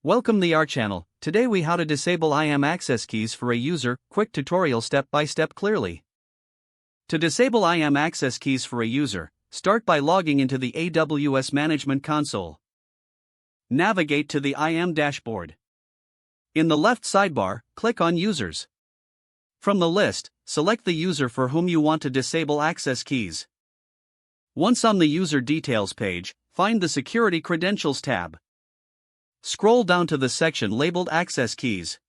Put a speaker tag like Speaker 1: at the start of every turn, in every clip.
Speaker 1: Welcome the our channel. Today we how to disable IAM access keys for a user, quick tutorial step by step clearly. To disable IAM access keys for a user, start by logging into the AWS Management Console. Navigate to the IAM dashboard. In the left sidebar, click on Users. From the list, select the user for whom you want to disable access keys. Once on the user details page, find the Security Credentials tab. Scroll down to the section labeled Access Keys.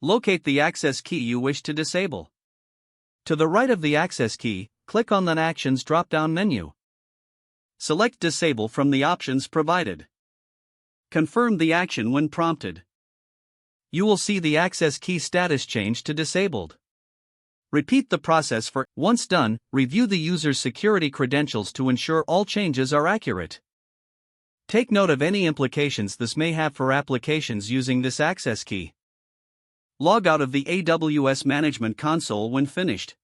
Speaker 1: Locate the access key you wish to disable. To the right of the access key, click on the Actions drop-down menu. Select Disable from the options provided. Confirm the action when prompted. You will see the access key status change to disabled. Repeat the process once done, review the user's security credentials to ensure all changes are accurate. Take note of any implications this may have for applications using this access key. Log out of the AWS Management Console when finished.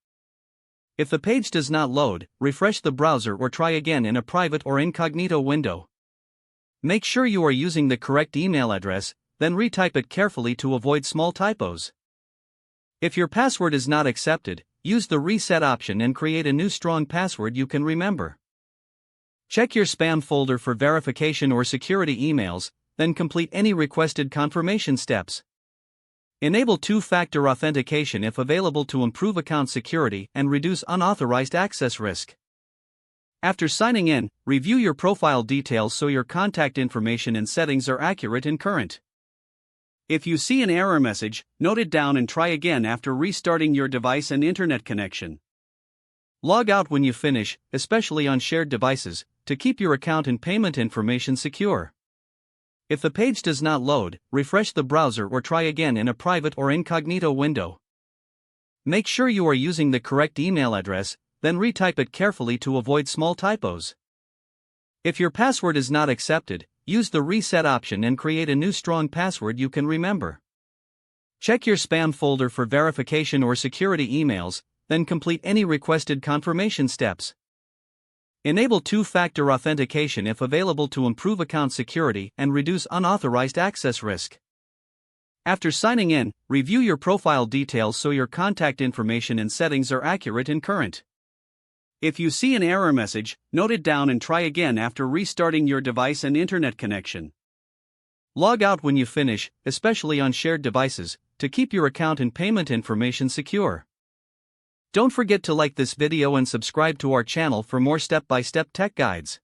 Speaker 1: If the page does not load, refresh the browser or try again in a private or incognito window. Make sure you are using the correct email address, then retype it carefully to avoid small typos. If your password is not accepted, use the reset option and create a new strong password you can remember. Check your spam folder for verification or security emails, then complete any requested confirmation steps. Enable two-factor authentication if available to improve account security and reduce unauthorized access risk. After signing in, review your profile details so your contact information and settings are accurate and current. If you see an error message, note it down and try again after restarting your device and internet connection. Log out when you finish, especially on shared devices, to keep your account and payment information secure. If the page does not load, refresh the browser or try again in a private or incognito window. Make sure you are using the correct email address, then retype it carefully to avoid small typos. If your password is not accepted, use the reset option and create a new strong password you can remember. Check your spam folder for verification or security emails, then complete any requested confirmation steps. Enable two-factor authentication if available to improve account security and reduce unauthorized access risk. After signing in, review your profile details so your contact information and settings are accurate and current. If you see an error message, note it down and try again after restarting your device and internet connection. Log out when you finish, especially on shared devices, to keep your account and payment information secure. Don't forget to like this video and subscribe to our channel for more step-by-step tech guides.